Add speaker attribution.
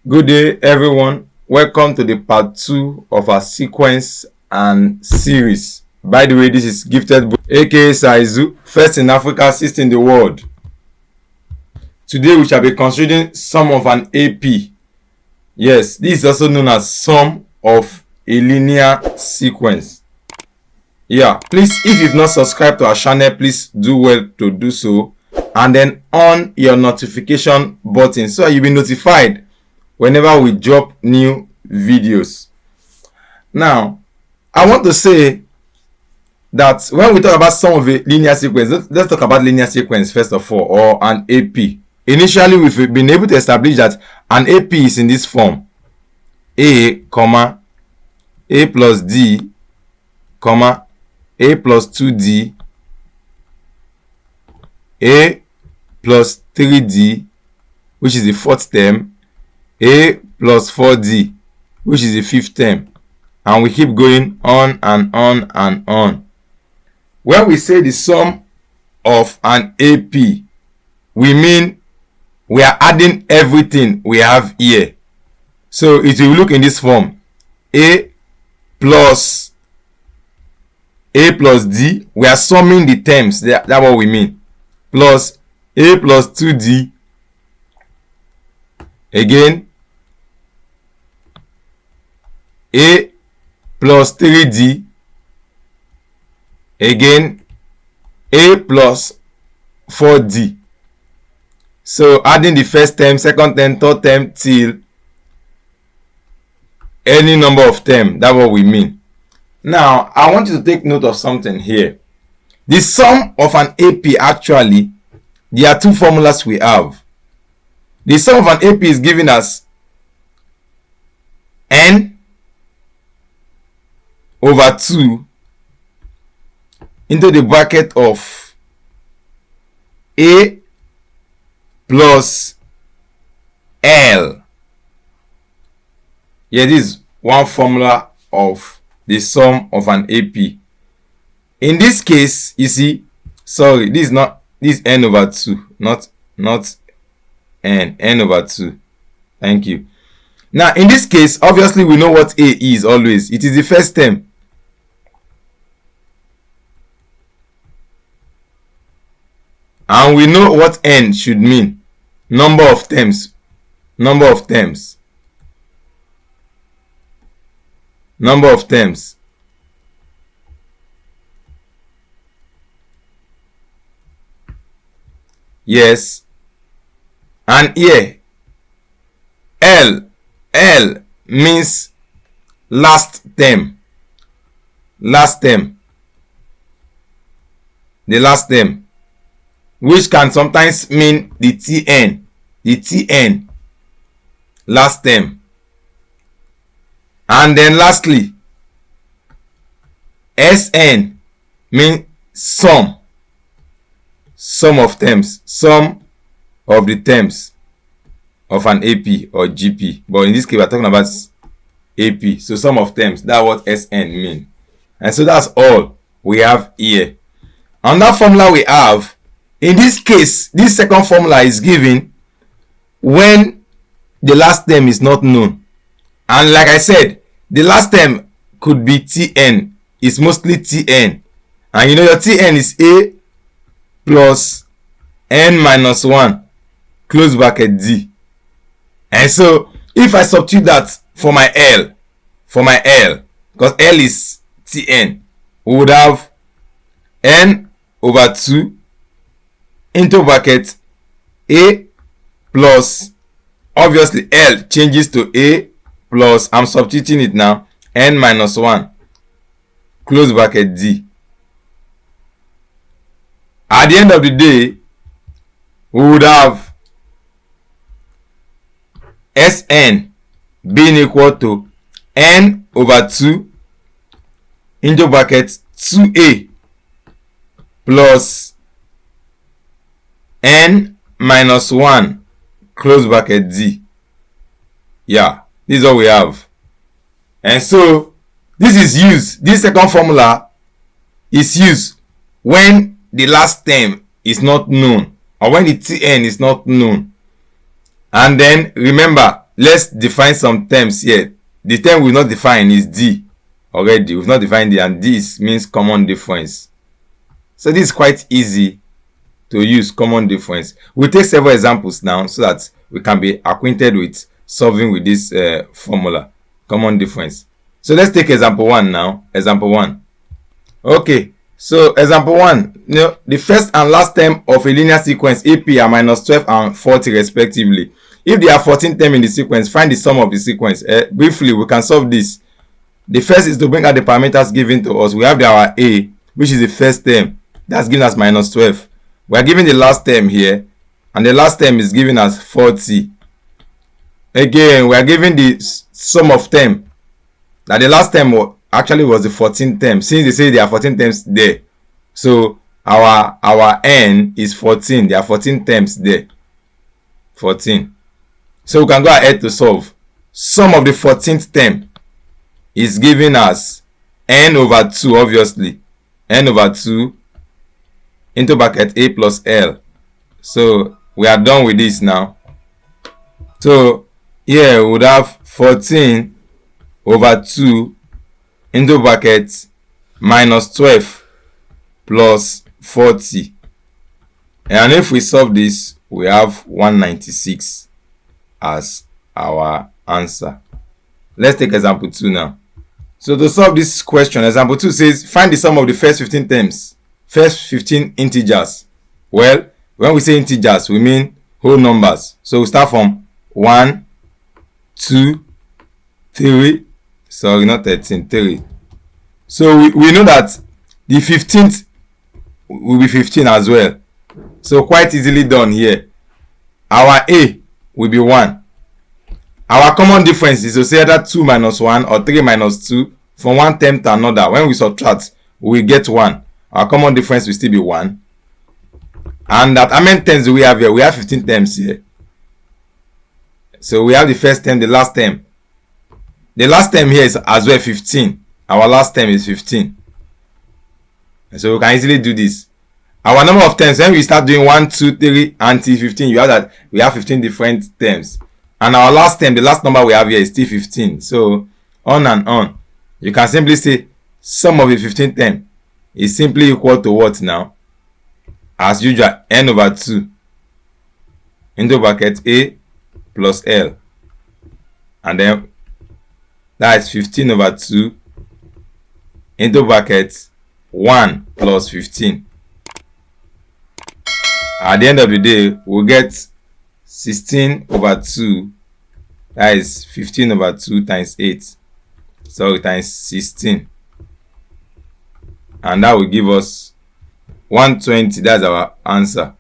Speaker 1: Good day, everyone. Welcome to the part 2 of our sequence and series. By the way, this is Gifted Book, aka Saizu, first in Africa, sixth in the world. Today we shall be considering sum of an AP. Yes, this is also known as sum of a linear sequence. Yeah, please, if you've not subscribed to our channel, please do well to do so, and then on your notification button so you'll be notified whenever we drop new videos. Now, I want to say that when we talk about sum of a linear sequence, let's talk about linear sequence first of all, or an AP. Initially, we've been able to establish that an AP is in this form: a, comma, a plus d, comma, a plus 2d, a plus 3d, which is the fourth term, a plus 4d, which is the fifth term, and we keep going on and on and on. When we say the sum of an AP, we mean we are adding everything we have here. So it will look in this form: a plus d, we are summing the terms, that's what we mean, plus a plus 2d, again a plus 3d, again a plus 4d. So adding the first term, second term, third term till any number of terms, that's what we mean. Now, I want you to take note of something here. The sum of an AP, actually, there are two formulas we have. The sum of an AP is given as n over 2 into the bracket of a plus l. Yeah, this is one formula of the sum of an AP. In this case, you see, sorry, this is n over 2, not n over 2. Thank you. Now, in this case, obviously we know what a is always. It is the first term. And we know what n should mean. Number of terms. Number of terms. Number of terms. Yes. And here, L means last term. Last term. The last term, which can sometimes mean the Tn. The Tn. Last term. And then lastly, Sn means sum. Sum of terms. Sum of the terms of an AP or GP. But in this case, we're talking about AP. So sum of terms. That's what Sn means. And so that's all we have here. Another formula we have, in this case, this second formula is given when the last term is not known. And like I said, the last term could be Tn. It's mostly Tn. And you know your Tn is a plus n minus 1, close bracket d. And so if I substitute that for my L, because L is Tn, we would have n over 2 into bracket a plus, obviously L changes to a plus, I'm substituting it now, n minus 1, close bracket d. At the end of the day, we would have Sn being equal to n over 2 into bracket 2a plus n minus 1, close bracket d. Yeah, this is what we have. And so this second formula is used when the last term is not known, or when the Tn is not known. And then remember, let's define some terms here. The term we've not defined is D already. We've not defined D, and this means common difference. So this is quite easy to use common difference. We'll take several examples now so that we can be acquainted with solving with this formula, common difference. So let's take example 1 now. Example 1. Okay, so example 1, the first and last term of a linear sequence AP are minus 12 and 40 respectively. If there are 14 terms in the sequence, find the sum of the sequence. Briefly, we can solve this. The first is to bring out the parameters given to us. We have our A, which is the first term. That's given us minus 12. We are given the last term here, and the last term is given as 40. Again, we are given the sum of term. Now the last term actually was the 14th term, since they say there are 14 terms there. So our n is 14. There are 14 terms there. 14. So we can go ahead to solve. Sum of the 14th term is given as n over 2, obviously. N over 2 into bracket A plus L. So we are done with this now. So here we would have 14 over 2 into bracket minus 12 plus 40. And if we solve this, we have 196 as our answer. Let's take example 2 now. So to solve this question, example 2 says find the sum of the first 15 terms, first 15 integers. Well, when we say integers, we mean whole numbers. So we start from 1, 2, 3, sorry, not 13, 3. So we know that the 15th will be 15 as well. So quite easily done here. Our A will be 1. Our common difference is to say either 2 minus 1 or 3 minus 2 from one term to another. When we subtract, we get 1. Our common difference will still be 1. And that how many terms do we have here? We have 15 terms here. So we have the first term, the last term. The last term here is as well 15. Our last term is 15. So we can easily do this. Our number of terms, when we start doing 1, 2, 3 until 15, you have that we have 15 different terms. And our last term, the last number we have here is still 15. So on and on. You can simply say sum of the 15 term is simply equal to what now? As usual, n over 2 into bracket A plus L. And then that is 15 over 2 into bracket 1 plus 15. At the end of the day, we'll get 16 over 2. That is 15 over 2 times 8. So times 16. And that will give us 120. That's our answer.